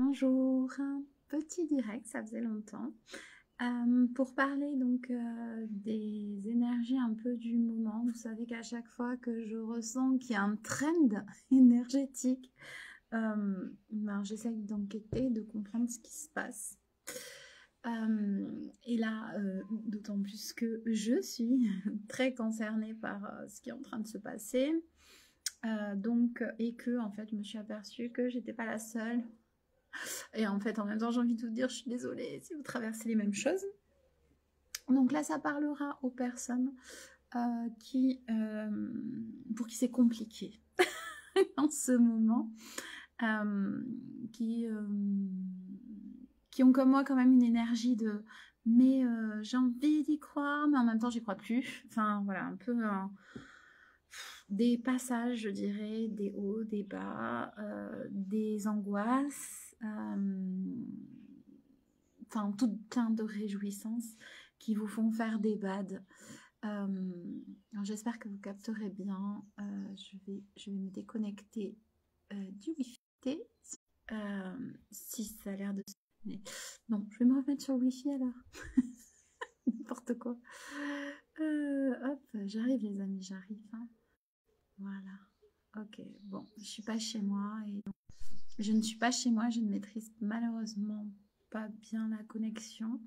Bonjour, un petit direct, ça faisait longtemps, pour parler donc des énergies un peu du moment. Vous savez qu'à chaque fois que je ressens qu'il y a un trend énergétique, ben, j'essaye d'enquêter, de comprendre ce qui se passe. Et là, d'autant plus que je suis très concernée par ce qui est en train de se passer. Et que en fait, je me suis aperçue que j'étais pas la seule. Et en fait, en même temps, j'ai envie de vous dire, je suis désolée si vous traversez les mêmes choses. Donc là, ça parlera aux personnes pour qui c'est compliqué en ce moment, qui ont comme moi quand même une énergie de mais j'ai envie d'y croire, mais en même temps, j'y crois plus. Enfin, voilà, un peu des passages, je dirais, des hauts, des bas, des angoisses, enfin tout plein de réjouissances qui vous font faire des bads. J'espère que vous capterez bien. Je vais me déconnecter du wifi. Si ça a l'air de... Non, je vais me remettre sur le wifi alors. N'importe quoi. Hop, j'arrive les amis, j'arrive. Hein. Voilà. Ok, bon, je suis pas chez moi et donc, je ne suis pas chez moi, je ne maîtrise malheureusement pas bien la connexion.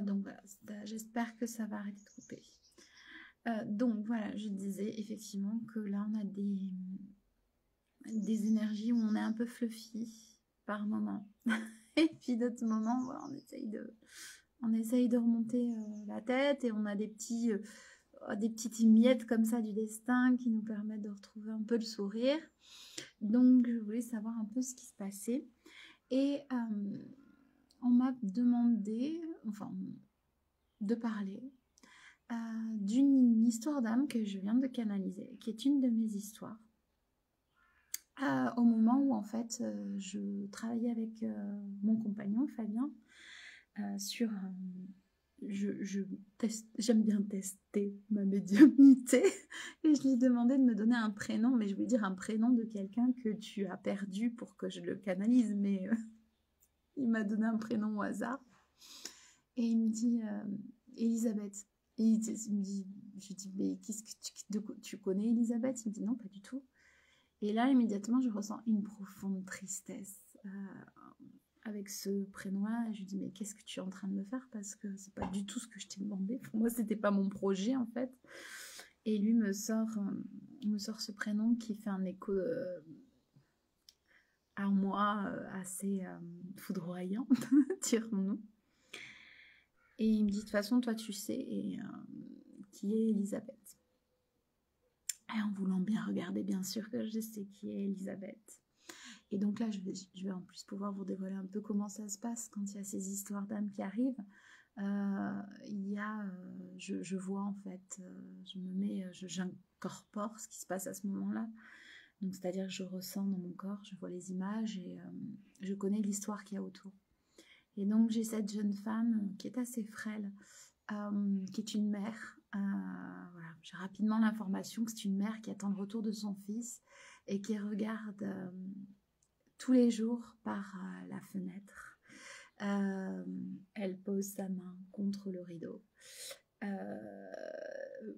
Donc voilà, j'espère que ça va arrêter de couper. Donc voilà, je disais effectivement que là on a des énergies où on est un peu fluffy par moment. Et puis d'autres moments, voilà, on essaye de remonter la tête et on a des petites miettes comme ça du destin qui nous permettent de retrouver un peu le sourire. Donc je voulais savoir un peu ce qui se passait. Et on m'a demandé, enfin, de parler d'une histoire d'âme que je viens de canaliser, qui est une de mes histoires. Au moment où en fait je travaillais avec mon compagnon Fabien sur... j'aime bien tester ma médiumnité et je lui demandais de me donner un prénom, mais je voulais dire un prénom de quelqu'un que tu as perdu pour que je le canalise, mais il m'a donné un prénom au hasard et il me dit Elisabeth. Et il me dit, je lui dis, mais tu connais Elisabeth? Il me dit non, pas du tout. Et là, immédiatement, je ressens une profonde tristesse avec ce prénom-là. Je lui dis, mais qu'est-ce que tu es en train de me faire? Parce que c'est pas du tout ce que je t'ai demandé. Pour moi, c'était pas mon projet, en fait. Et lui me sort ce prénom qui fait un écho à moi assez foudroyant, dirons-nous. Et il me dit, de toute façon, toi, tu sais qui est Elisabeth. Et en voulant bien regarder, bien sûr que je sais qui est Elisabeth. Et donc là, je vais en plus pouvoir vous dévoiler un peu comment ça se passe quand il y a ces histoires d'âmes qui arrivent. Je vois en fait, j'incorpore ce qui se passe à ce moment-là. Donc c'est-à-dire que je ressens dans mon corps, je vois les images et je connais l'histoire qu'il y a autour. Et donc j'ai cette jeune femme qui est assez frêle, qui est une mère. Voilà. J'ai rapidement l'information que c'est une mère qui attend le retour de son fils et qui regarde tous les jours par la fenêtre. Elle pose sa main contre le rideau.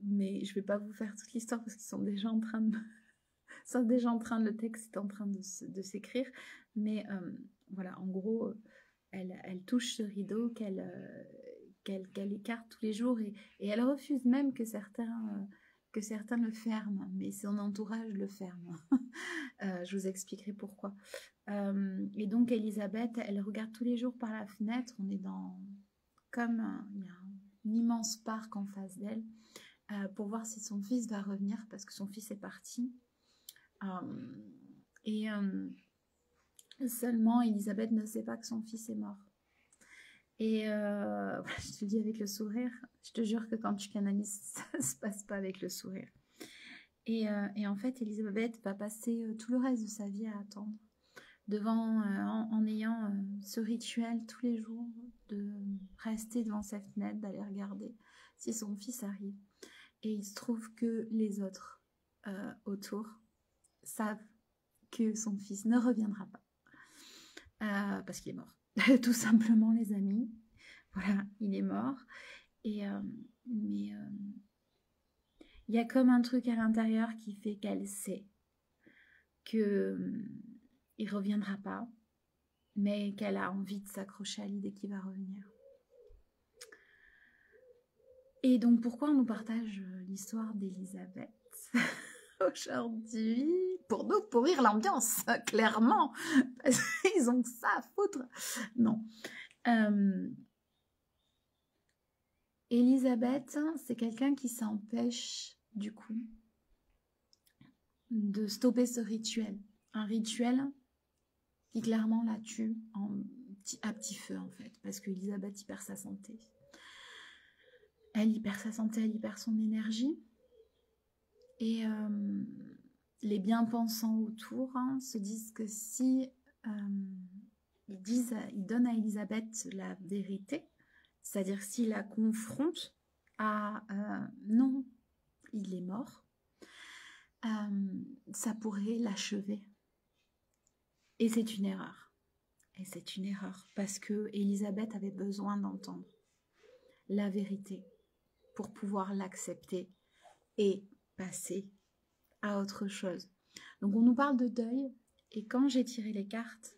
Mais je ne vais pas vous faire toute l'histoire parce qu'ils sont déjà en train de... le texte est en train de s'écrire. Mais voilà, en gros, elle touche ce rideau qu'elle écarte tous les jours et elle refuse même que certains le ferment, mais son entourage le ferme. Je vous expliquerai pourquoi. Et donc Elisabeth, elle regarde tous les jours par la fenêtre. On est dans il y a un immense parc en face d'elle pour voir si son fils va revenir parce que son fils est parti. Seulement Elisabeth ne sait pas que son fils est mort. Et je te le dis avec le sourire, je te jure que quand tu canalises, ça se passe pas avec le sourire. Et en fait, Elisabeth va passer tout le reste de sa vie à attendre, en ayant ce rituel tous les jours de rester devant sa fenêtre, d'aller regarder si son fils arrive. Et il se trouve que les autres autour savent que son fils ne reviendra pas. Parce qu'il est mort. Tout simplement, les amis. Voilà, il est mort. Mais il y a comme un truc à l'intérieur qui fait qu'elle sait qu'il ne reviendra pas, mais qu'elle a envie de s'accrocher à l'idée qu'il va revenir. Et donc, pourquoi on nous partage l'histoire d'Elisabeth aujourd'hui? Pour nous pourrir l'ambiance, clairement. Parce qu'ils ont que ça à foutre. Non. Elisabeth, c'est quelqu'un qui s'empêche, du coup, de stopper ce rituel. Un rituel qui, clairement, la tue à petit feu, en fait. Parce qu'Elisabeth, il perd sa santé. Elle y perd sa santé, elle y perd son énergie. Et les bien-pensants autour se disent que si ils donnent à Elisabeth la vérité, c'est-à-dire s'ils la confrontent à non, il est mort, ça pourrait l'achever. Et c'est une erreur. Et c'est une erreur parce que Elisabeth avait besoin d'entendre la vérité pour pouvoir l'accepter et passer à autre chose. Donc on nous parle de deuil et quand j'ai tiré les cartes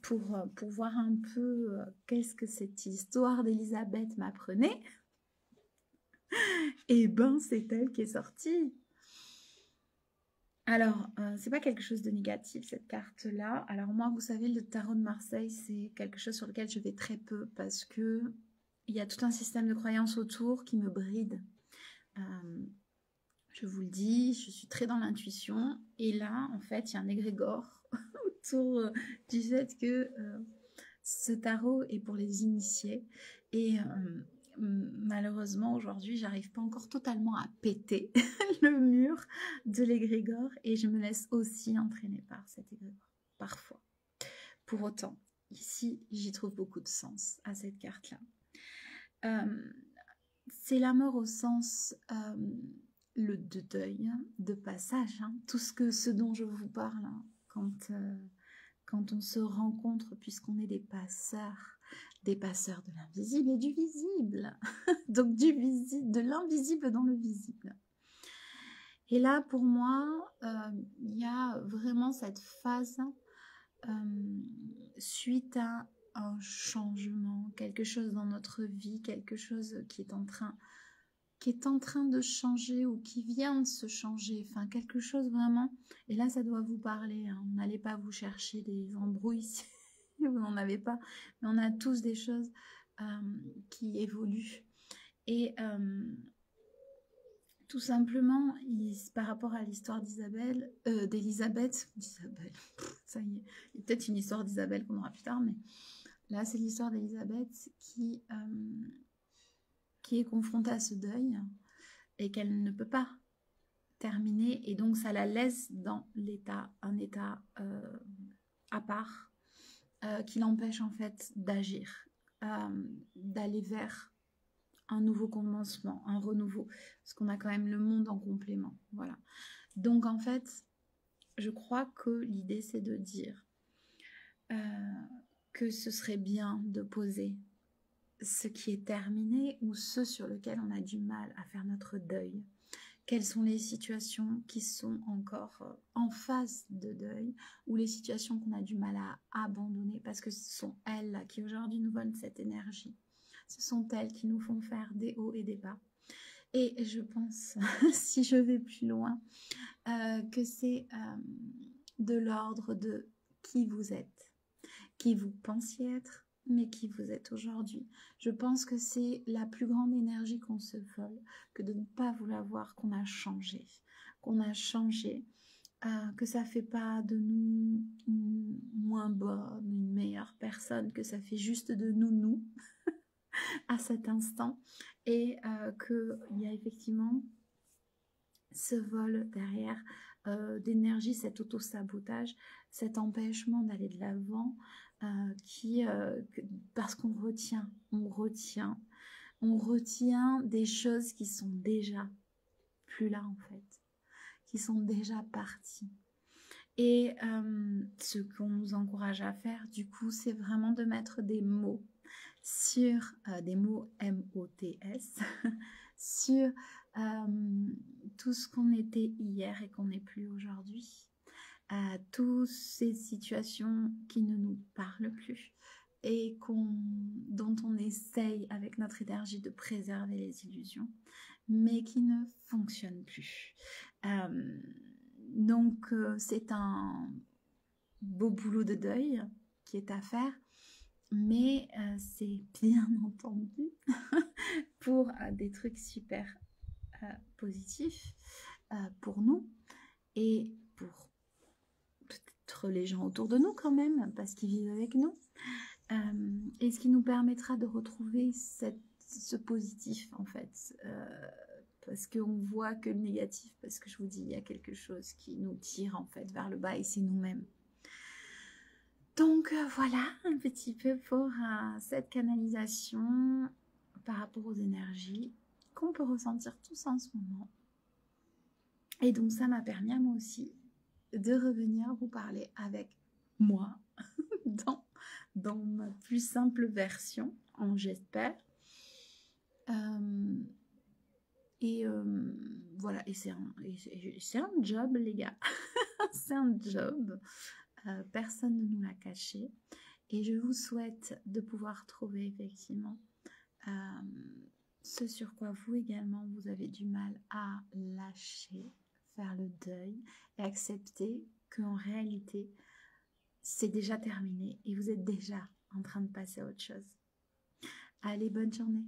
pour voir un peu qu'est-ce que cette histoire d'Elisabeth m'apprenait, et ben c'est elle qui est sortie. Alors, c'est pas quelque chose de négatif cette carte-là. Alors moi, vous savez, le tarot de Marseille, c'est quelque chose sur lequel je vais très peu parce que il y a tout un système de croyances autour qui me bride. Je vous le dis, je suis très dans l'intuition. Et là, en fait, il y a un égrégore autour du fait que ce tarot est pour les initiés. Et malheureusement, aujourd'hui, j'arrive pas encore totalement à péter le mur de l'égrégore. Et je me laisse aussi entraîner par cet égrégore, parfois. Pour autant, ici, j'y trouve beaucoup de sens à cette carte-là. C'est la mort au sens de deuil, de passage, tout ce dont je vous parle quand on se rencontre, puisqu'on est des passeurs de l'invisible et du visible, donc de l'invisible dans le visible. Et là, pour moi, il y a vraiment cette phase suite à un changement, quelque chose dans notre vie, quelque chose qui est en train de changer ou qui vient de se changer, enfin quelque chose vraiment, et là ça doit vous parler, n'allez pas vous chercher des embrouilles si vous n'en avez pas, mais on a tous des choses qui évoluent, et tout simplement, par rapport à l'histoire d'Elisabeth, ça y est, il y a peut-être une histoire d'Isabelle qu'on aura plus tard, mais là c'est l'histoire d'Elisabeth qui est confrontée à ce deuil et qu'elle ne peut pas terminer, et donc ça la laisse dans un état à part qui l'empêche en fait d'agir, d'aller vers un nouveau commencement, un renouveau, parce qu'on a quand même le monde en complément, voilà. Donc en fait, je crois que l'idée c'est de dire que ce serait bien de poser ce qui est terminé ou ce sur lequel on a du mal à faire notre deuil. Quelles sont les situations qui sont encore en phase de deuil ou les situations qu'on a du mal à abandonner parce que ce sont elles là, qui aujourd'hui nous donnent cette énergie. Ce sont elles qui nous font faire des hauts et des bas. Et je pense, si je vais plus loin, que c'est de l'ordre de qui vous êtes, qui vous pensiez être, mais qui vous êtes aujourd'hui. Je pense que c'est la plus grande énergie qu'on se vole, que de ne pas vouloir voir qu'on a changé, que ça fait pas de nous une moins bonne, une meilleure personne, que ça fait juste de nous à cet instant, et qu'il y a effectivement ce vol derrière d'énergie, cet auto-sabotage, cet empêchement d'aller de l'avant, parce qu'on retient des choses qui sont déjà plus là en fait, qui sont déjà partis. Et ce qu'on nous encourage à faire, du coup, c'est vraiment de mettre des mots sur, des mots M-O-T-S, sur tout ce qu'on était hier et qu'on n'est plus aujourd'hui, toutes ces situations qui ne nous parlent plus et dont on essaye avec notre énergie de préserver les illusions, mais qui ne fonctionnent plus. Donc c'est un beau boulot de deuil qui est à faire, mais c'est bien entendu pour des trucs super positifs pour nous et pour peut-être les gens autour de nous quand même, parce qu'ils vivent avec nous, et ce qui nous permettra de retrouver ce positif en fait, parce qu'on voit que le négatif, parce que je vous dis, il y a quelque chose qui nous tire en fait vers le bas et c'est nous-mêmes. Donc voilà un petit peu pour cette canalisation par rapport aux énergies qu'on peut ressentir tous en ce moment. Et donc ça m'a permis à moi aussi de revenir vous parler avec moi dans ma plus simple version, j'espère. Voilà, et c'est un job les gars, c'est un job. Personne ne nous l'a caché et je vous souhaite de pouvoir trouver effectivement ce sur quoi vous également vous avez du mal à lâcher, faire le deuil et accepter qu'en réalité c'est déjà terminé et vous êtes déjà en train de passer à autre chose. Allez, bonne journée.